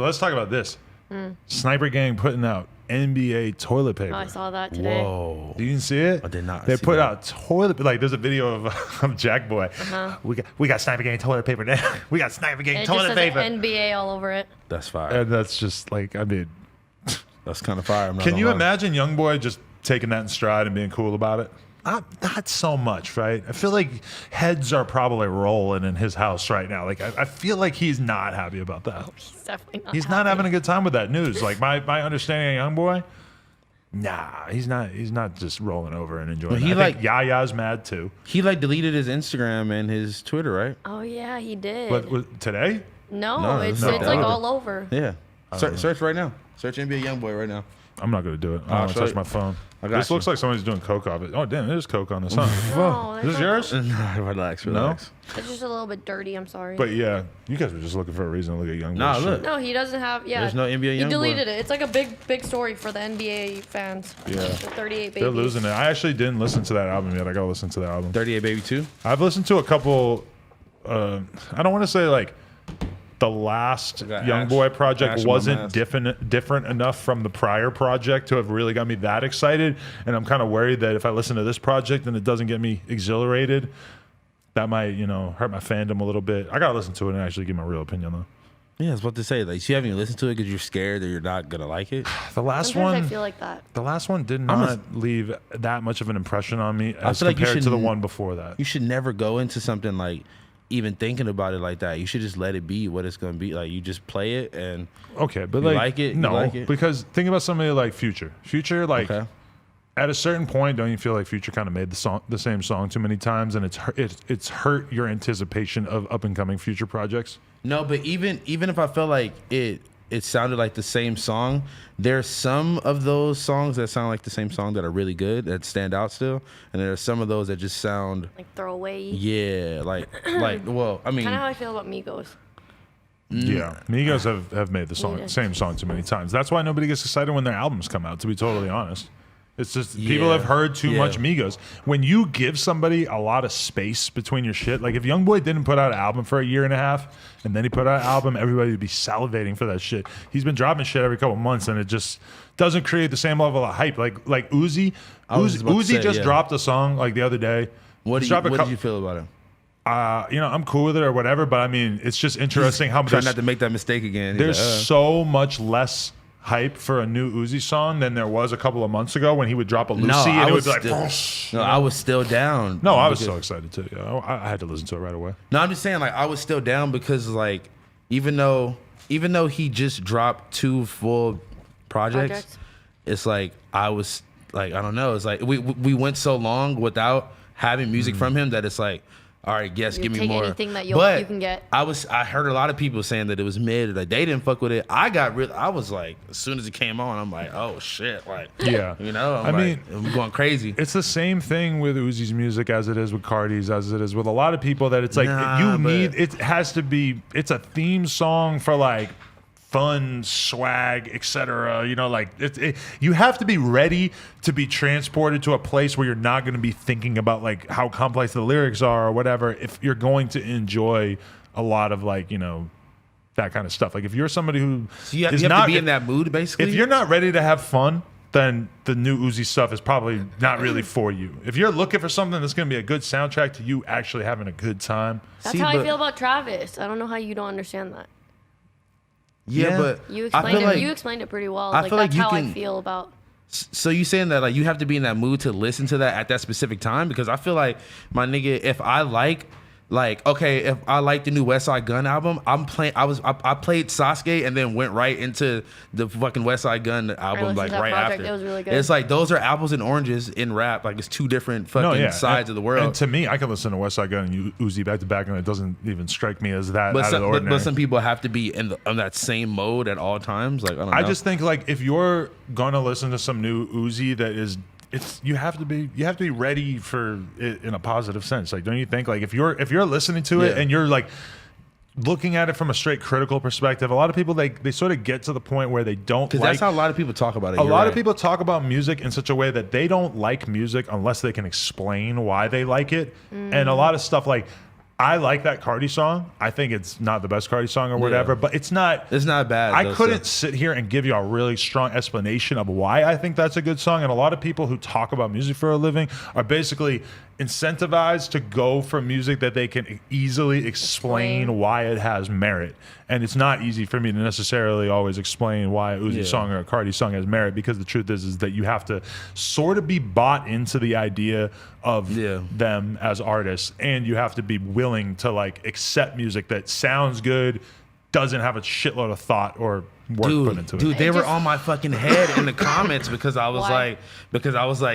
let's talk about this. Sniper Gang putting out NBA toilet paper. Oh, I saw that today. Whoa. You didn't see it? I did not. They see put that. out toilet, like there's a video of Jackboy. We got Sniper Gang toilet paper now. We got Sniper Gang It toilet just paper. says NBA all over it. That's fire. And that's just like, I mean, That's kind of fire. I'm not can gonna you lie. imagine Youngboy just taking that in stride and being cool about it? Not so much, right? I feel like heads are probably rolling in his house right now. Like I feel like he's not happy about that. He's definitely not. He's not having a good time with that news. Like my understanding of Youngboy, nah, he's not just rolling over and enjoying. But It. he I think like- Yaya's mad too. He like deleted his Instagram and his Twitter, right? Oh yeah, he did. What today? No, it's no. like all over. Yeah. Search right now. Search NBA Youngboy right now. I'm not gonna do it. I I'll don't want to show touch you. my phone. I got This you. looks like somebody's doing coke off it. Oh damn, there's coke on this. Huh? No, Is this yours? Relax. It's just a little bit dirty. I'm sorry. But yeah, you guys were just looking for a reason to look at Youngboy. Nah, shit. look. No, he doesn't have. Yeah, There's no NBA He Youngboy. deleted it. It's like a big story for the NBA fans. Yeah. The 38 babies. They're losing it. I actually didn't listen to that album yet. I gotta listen to that album. 38 Baby 2. I've listened to a couple. I don't want to say like the last got Youngboy Ash project on my wasn't mask. different enough from the prior project to have really got me that excited. And I'm kind of worried that if I listen to this project and it doesn't get me exhilarated, that might hurt my fandom a little bit. I gotta listen to it and actually give my real opinion though. Yeah, I was about to say, like, you haven't even listened to it because you're scared that you're not gonna like it. The last Sometimes one. I feel like that. The last one did not leave that much of an impression on me as feel like you compared to the should- one before that. You should never go into something like even thinking about it like that. You should just let it be what it's gonna be. Like, you just play it and Okay, but You like, like it? You no, like it? because think about somebody like Future. Future, like Okay. at a certain point, don't you feel like Future kind of made the same song too many times, and it's hurt your anticipation of up and coming Future projects? No, but even if I felt like it sounded like the same song, there's some of those songs that sound like the same song that are really good, that stand out still, and there are some of those that just sound Like throwaway. yeah, like well, I mean, Kind of how I feel about Migos. Yeah, Migos have made the Yeah. same song too many times. That's why nobody gets excited when their albums come out. To be totally honest, it's just people have heard too much Migos. When you give somebody a lot of space between your shit, like if Youngboy didn't put out an album for a year and a half and then he put out an album, everybody would be salivating for that shit. He's been dropping shit every couple months and it just doesn't create the same level of hype. Like Uzi, was about to say, just yeah. dropped a song like the other day. what He's dropped a did you feel about it? I'm cool with it or whatever, but I mean, it's just interesting how Try much not to make that mistake again. He's there's like, so much less hype for a new Uzi song than there was a couple of months ago when he would drop a Lucy and I it would was be like, still, no, I was still down. no, I was because- so excited too. Yeah, I had to listen to it right away. No, I'm just saying, like, I was still down because, like, even though he just dropped 2 full projects, it's like I was like, I don't know. It's like we went so long without having music from him that it's like, all right, yes, You give me take more. anything that you can get. I heard a lot of people saying that it was mid, like they didn't fuck with it. I was like, as soon as it came on, I'm like, oh shit, like, Yeah. I'm mean, I'm going crazy. it's the same thing with Uzi's music as it is with Carti's, as it is with a lot of people that it's like it's a theme song for like fun, swag, etc. Like you have to be ready to be transported to a place where you're not going to be thinking about like how complex the lyrics are or whatever. If you're going to enjoy a lot of like that kind of stuff, like if you're somebody who So you have is to not be in that mood, basically. if you're not ready to have fun, then the new Uzi stuff is probably not really for you. If you're looking for something that's going to be a good soundtrack to you actually having a good time, That's See, how I but- feel about Travis. I don't know how you don't understand that. yeah, but You I explained feel it. like You explained it pretty well. I Like feel like that's you how I can- feel about. So you saying that like you have to be in that mood to listen to that at that specific time? Because I feel like my nigga, if I like if I like the new West Side Gun album, I played Sasuke and then went right into the fucking West Side Gun album listened like to that right project. after. It was really good. It's like those are apples and oranges in rap. Like it's 2 different fucking sides of the world. And to me, I can listen to West Side Gun and Uzi back to back, and it doesn't even strike me as that out of the ordinary. But some people have to be on that same mode at all times. Like I don't know. I just think like if you're gonna listen to some new Uzi that is, you have to be ready for it in a positive sense. Like, don't you think? Like if you're listening to it Yeah. and you're like looking at it from a straight critical perspective, a lot of people they sort of get to the point where they don't because like. that's how a lot of people talk about it. A You're lot right. of people talk about music in such a way that they don't like music unless they can explain why they like it. And a lot of stuff like I like that Carti song. I think it's not the best Carti song or whatever, but it's not. It's not bad. I couldn't sit here and give you a really strong explanation of why I think that's a good song. And a lot of people who talk about music for a living are basically incentivized to go for music that they can easily explain why it has merit. And it's not easy for me to necessarily always explain why a Uzi song or a Carti song has merit, because the truth is that you have to sort of be bought into the idea of them as artists, and you have to be willing to like accept music that sounds good, doesn't have a shitload of thought or work put into it. Dude, they were on my fucking head in the comments because I was like,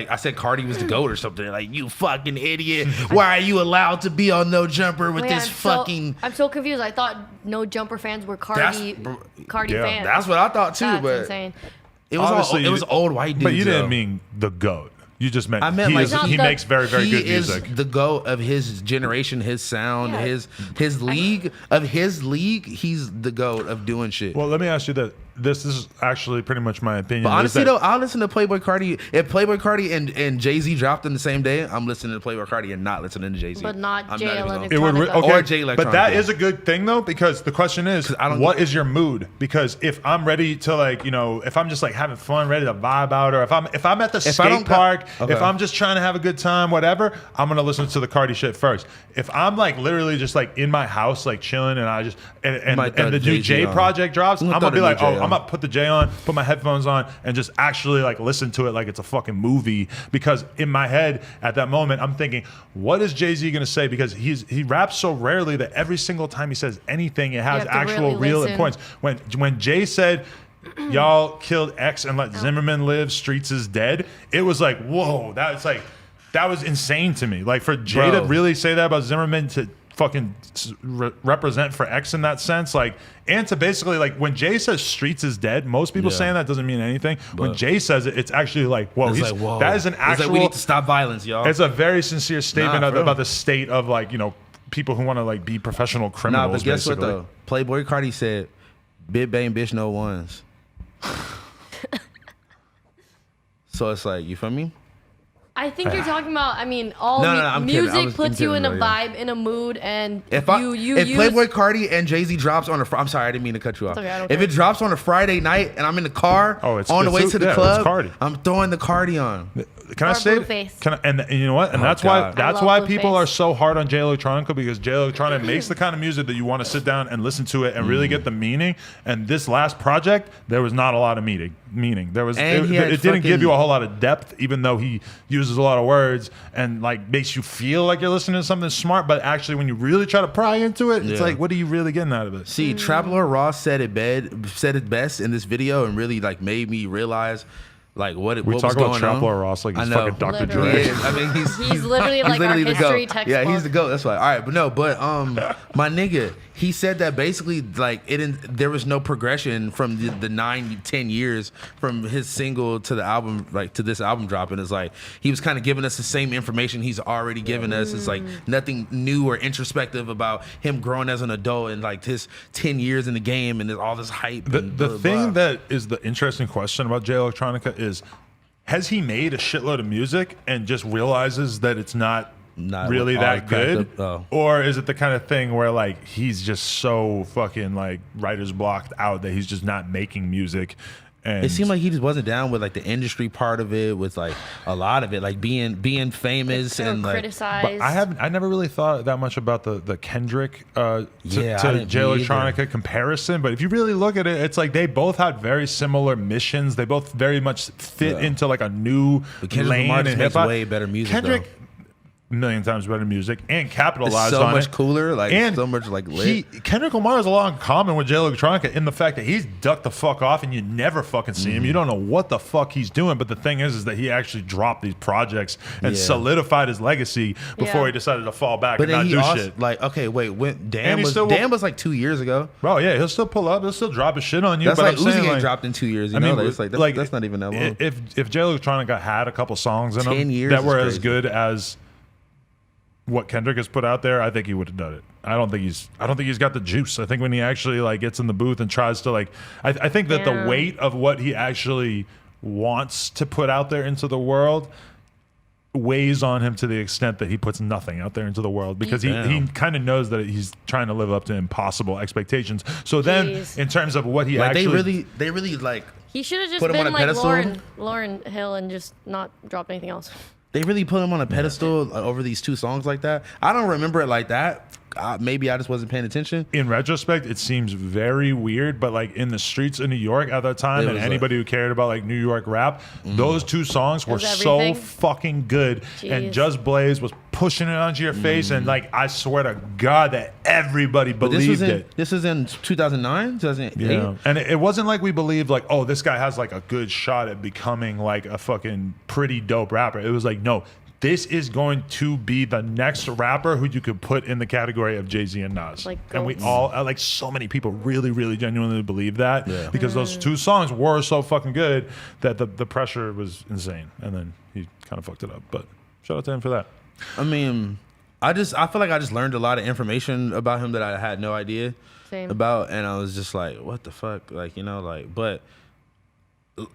I said Carti was the GOAT or something. Like, you fucking idiot. Why are you allowed to be on No Jumper with this fucking... I'm so confused. I thought No Jumper fans were Carti fans. That's what I thought too, but insane. It was old white dudes. But you didn't mean the GOAT. You just meant, he makes very, very good music. He is the GOAT of his generation, his sound, his league. Of his league, he's the GOAT of doing shit. Well, let me ask you that. This is actually pretty much my opinion. But honestly, though, I'll listen to Playboi Carti. If Playboi Carti and Jay-Z dropped in the same day, I'm listening to Playboi Carti and not listening to Jay-Z. But not Jay Electronica. Or Jay Electronica. But that is a good thing, though, because the question is, what is your mood? Because if I'm ready to, like, you know, if I'm just like having fun, ready to vibe out, or if I'm at the skate park, if I'm just trying to have a good time, whatever, I'm gonna listen to the Carti shit first. If I'm like literally just like in my house, like chilling, and I just and the new Jay project drops, I'm gonna be like, I'm gonna put the Jay on, put my headphones on, and just actually like listen to it like it's a fucking movie. Because in my head at that moment, I'm thinking, what is Jay-Z gonna say? Because he raps so rarely that every single time he says anything, it has actual real importance. When Jay said, y'all killed X and let Zimmerman live, streets is dead, it was like, whoa, that was insane to me. Like, for Jay to really say that about Zimmerman, to fucking represent for X in that sense, like, and to basically, like, when Jay says streets is dead, most people saying that doesn't mean anything. But when Jay says it, it's actually like, whoa, that is an actual, we need to stop violence, y'all. It's a very sincere statement about the state of, like, you know, people who want to like be professional criminals. But guess what though? Playboi Carti said, "Bit bang bitch no ones." So it's like, you feel me? I think you're talking about, I mean, music puts you in a vibe, in a mood, and if Playboi Carti and Jay-Z drops on I'm sorry, I didn't mean to cut you off. Okay, if it drops on a Friday night and I'm in the car on the way to the club, I'm throwing the Carti on. Can I say it? And you know what? And that's why people are so hard on Jay Electronica, because Jay Electronica makes the kind of music that you want to sit down and listen to it and really get the meaning. And this last project, there was not a lot of meaning. There was it didn't give you a whole lot of depth, even though he uses a lot of words and like makes you feel like you're listening to something smart. But actually, when you really try to pry into it, it's like, what are you really getting out of it? See, Trap Lord Ross said it best in this video, and really like made me realize like what was going on. We talk about Trap Lord Ross like he's fucking Dr. Dre. I mean, he's literally like our history textbook. Yeah, he's the GOAT. That's why. All right, but my nigga, he said that basically like there was no progression from the 9-10 years from his single to the album, like to this album drop, and it's like he was kind of giving us the same information he's already given us. It's like nothing new or introspective about him growing as an adult and like his 10 years in the game and all this hype. The thing that is the interesting question about Jay Electronica is, has he made a shitload of music and just realizes that it's not really that good? Or is it the kind of thing where like he's just so fucking like writer's blocked out that he's just not making music? And it seemed like he just wasn't down with like the industry part of it, with like a lot of it, like being famous and like criticized. But I never really thought that much about the Kendrick to Jay Electronica comparison. But if you really look at it, it's like they both had very similar missions. They both very much fit into like a new lane in hip hop. Way better music. Kendrick, a million times better music, and capitalized on it. So much cooler, like, and so much like lit. Kendrick Lamar has a lot in common with Jay Electronica in the fact that he's ducked the fuck off and you never fucking see him. You don't know what the fuck he's doing. But the thing is that he actually dropped these projects and solidified his legacy before he decided to fall back and not do shit. Like, okay, wait, Damn was like 2 years ago. Bro, yeah, he'll still pull up, he'll still drop his shit on you. That's but like I'm saying, Uzi ain't dropped in 2 years. You know, it's like that's not even that long. If Jay Electronica had a couple songs in him that were as good as what Kendrick has put out there, I think he would have done it. I don't think he's got the juice. I think when he actually like gets in the booth and tries to like, I think that the weight of what he actually wants to put out there into the world weighs on him to the extent that he puts nothing out there into the world because he kind of knows that he's trying to live up to impossible expectations. So then, in terms of what he actually, they really like. He should have just been like Lauryn Hill and just not drop anything else. They really put him on a pedestal over these 2 songs like that. I don't remember it like that. Maybe I just wasn't paying attention. In retrospect, it seems very weird, but like in the streets of New York at that time, and anybody who cared about like New York rap, those 2 songs were so fucking good. Jeez. And Just Blaze was pushing it onto your face, and like I swear to God that everybody believed it. This was in 2009, 2008. Yeah, and it wasn't like we believed like, oh, this guy has like a good shot at becoming like a fucking pretty dope rapper. It was like, no. This is going to be the next rapper who you could put in the category of Jay-Z and Nas. And we all, like so many people really, really genuinely believe that because those 2 songs were so fucking good that the pressure was insane. And then he kind of fucked it up. But shout out to him for that. I mean, I feel like I just learned a lot of information about him that I had no idea about. And I was just like, what the fuck? Like, you know, like, but...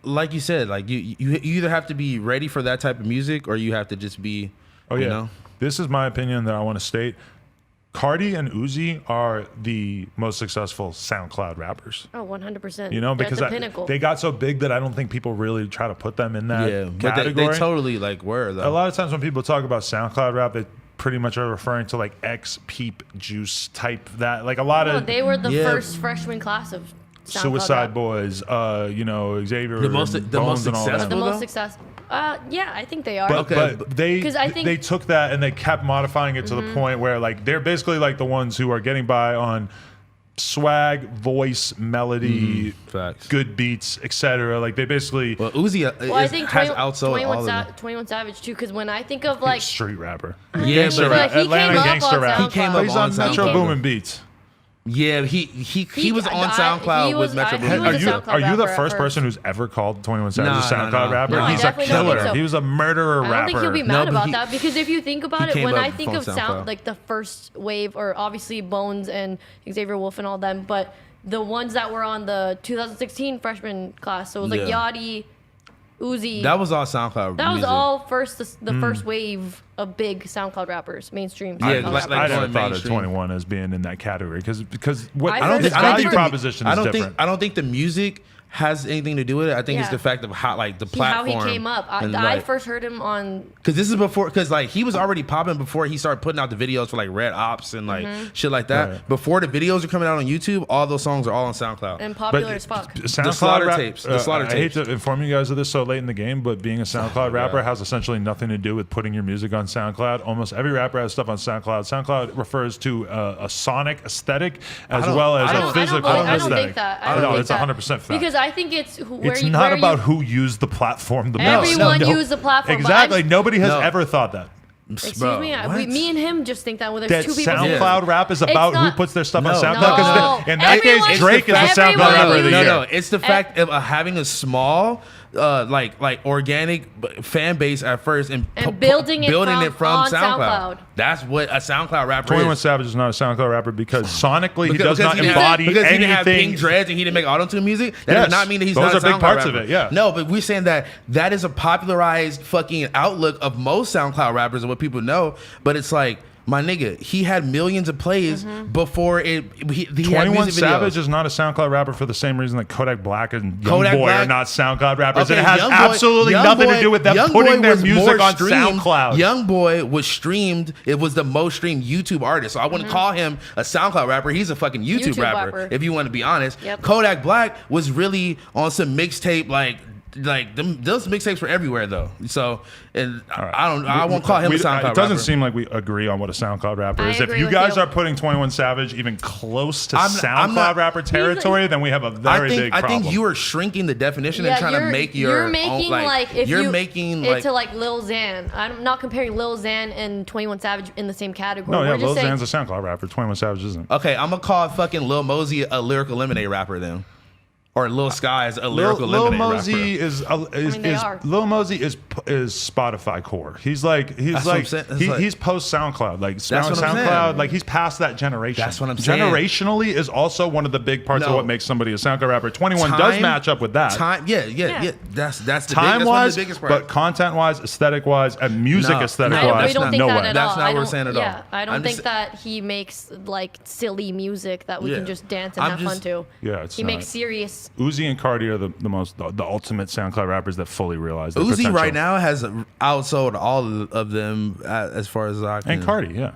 Like you said, like you either have to be ready for that type of music or you have to just be, you know. This is my opinion that I want to state. Carti and Uzi are the most successful SoundCloud rappers. Oh, 100%. You know, because they got so big that I don't think people really try to put them in that category. But they totally like were though. A lot of times when people talk about SoundCloud rap, they pretty much are referring to like X Peep Juice type that. Like a lot of they were the first freshman class of SoundCloud Suicide rap. Boys, you know, Xavier, the most successful. The most successful. Yeah, I think they are. But they took that and they kept modifying it to the point where like they're basically like the ones who are getting by on swag, voice, melody, good beats, etc. Like they basically. Well, Uzi I think has outsold all of them. 21 Savage too, because when I think of like street rapper, gangster rap, Atlanta gangster rap, he came up he's on Metro Boomin beats. Yeah, he was on SoundCloud with Metro Boomin. Are you the first person who's ever called 21 Savage a SoundCloud rapper? No, he's a killer. So. He was a murderer rapper. I don't think he'll be mad about that because if you think about it, when I think of sound like the first wave, or obviously Bones and Xavier Wolf and all them, but the ones that were on the 2016 freshman class, so it was like Yachty, Uzi. That was all SoundCloud. That was all the first wave of big SoundCloud rappers, mainstream. I never thought of 21 as being in that category because what I don't think proposition is different. I don't think the music has anything to do with it. I think it's the fact of how like the platform. How he came up. I first heard him on. Because this is before. Because like he was already popping before he started putting out the videos for like Red Ops and like shit like that. Right. Before the videos are coming out on YouTube, all those songs are all on SoundCloud and popular as fuck. SoundCloud the Slaughter tapes. The Slaughter tapes. I hate to inform you guys of this so late in the game, but being a SoundCloud rapper has essentially nothing to do with putting your music on SoundCloud. Almost every rapper has stuff on SoundCloud. SoundCloud refers to a sonic aesthetic as well as a physical aesthetic. I don't think that. No, it's 100% fact. Because I think it's. It's not about who used the platform the most. Everyone used the platform. Exactly. Nobody has ever thought that. Excuse me? Me and him just think that when there's two people. SoundCloud rap is about who puts their stuff on SoundCloud. Because in that case, Drake is the SoundCloud rapper of the year. No, it's the fact of having a small, like organic fan base at first and building it from SoundCloud. That's what a SoundCloud rapper 21 Savage is not a SoundCloud rapper because sonically he does not embody anything. Because he didn't have pink dreads and he didn't make auto-tune music. That does not mean that he's not a SoundCloud rapper. Those are big parts of it, yeah. No, but we're saying that is a popularized fucking outlook of most SoundCloud rappers and what people know. But it's like, my nigga, he had millions of plays before he 21 Savage is not a SoundCloud rapper for the same reason that Kodak Black and Youngboy are not SoundCloud rappers. Okay, it has absolutely nothing to do with them putting their music on SoundCloud. Youngboy was streamed. It was the most streamed YouTube artist. So I wouldn't call him a SoundCloud rapper. He's a fucking YouTube rapper, if you want to be honest. Yep. Kodak Black was really on some mixtape those mixtapes were everywhere though. So and right. I won't call him a SoundCloud rapper. It doesn't seem like we agree on what a SoundCloud rapper is. If you guys are putting 21 Savage even close to SoundCloud rapper territory, then we have a very big problem. I think you are shrinking the definition and trying to make your own, you're making it to like Lil Xan. I'm not comparing Lil Xan and 21 Savage in the same category. No, Lil Xan's a SoundCloud rapper. 21 Savage isn't. Okay, I'm gonna call fucking Lil Mosey a Lyrical Lemonade rapper then. or Lil Sky is a lyrical Lil lemonade Mosey rapper. Lil Mosey is Spotify core. He's post SoundCloud, like SoundCloud, like he's past that generation. That's what I'm saying. Generationally is also one of the big parts of what makes somebody a SoundCloud rapper. 21 does match up with that. That's the time wise, biggest part. But content wise, aesthetic wise, and music aesthetic wise, we don't think no that way. at That's all. not what we're saying at all. Yeah, I don't think that he makes like silly music that we can just dance and have fun to. Yeah, he makes serious. Uzi and Carti are the ultimate SoundCloud rappers that fully realize their Uzi potential. right now has outsold all of them as far as I can. And Carti, yeah.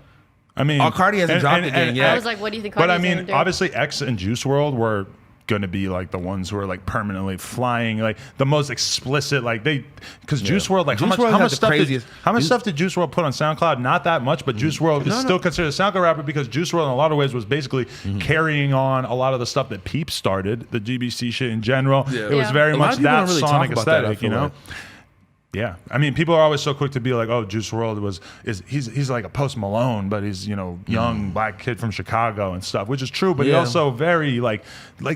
I mean, Carti hasn't dropped again yet. I was like, what do you think? But I mean, obviously, X and Juice WRLD were going to be like the ones who are like permanently flying, like the most explicit, like because Juice WRLD, like how much stuff did Juice WRLD put on SoundCloud? Not that much, but Juice WRLD is still considered a SoundCloud rapper because Juice WRLD in a lot of ways was basically carrying on a lot of the stuff that Peep started, the GBC shit in general. Yeah. It was very much that really sonic aesthetic, you know? Like. Yeah, I mean, people are always so quick to be like, "Oh, Juice WRLD he's like a Post Malone, but he's young black kid from Chicago and stuff," which is true. But he also very like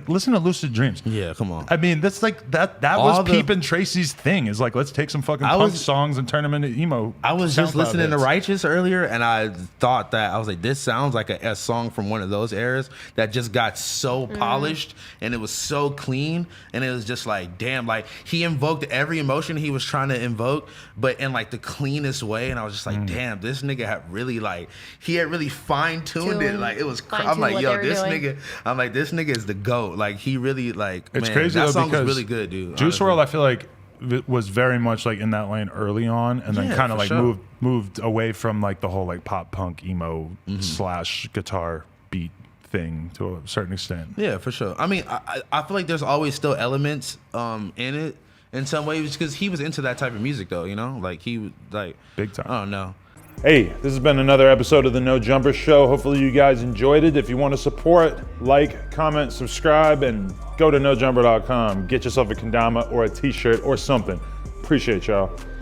listen to Lucid Dreams. Yeah, come on. I mean, that's like that was Peep and Tracy's thing. Is like, let's take some fucking punk songs and turn them into emo. I was just listening to Righteous earlier, and I thought that I was like, this sounds like a song from one of those eras that just got so polished and it was so clean, and it was just like, damn, like he invoked every emotion he was trying to invoke, but in like the cleanest way. And I was just like, damn, this nigga had really really fine-tuned it. Like it was I'm like, yo, this nigga is the GOAT. Like he really it's crazy that though, song was really good, dude. Juice WRLD, I feel like was very much like in that lane early on, and then kind of like moved away from like the whole like pop punk emo / guitar beat thing to a certain extent. Yeah, for sure. I mean, I feel like there's always still elements in it in some ways because he was into that type of music though, like he was like big time. I don't know. Hey, this has been another episode of the No Jumper Show. Hopefully you guys enjoyed it. If you want to support, like, comment, subscribe, and go to nojumper.com. Get yourself a kendama or a t-shirt or something. Appreciate y'all.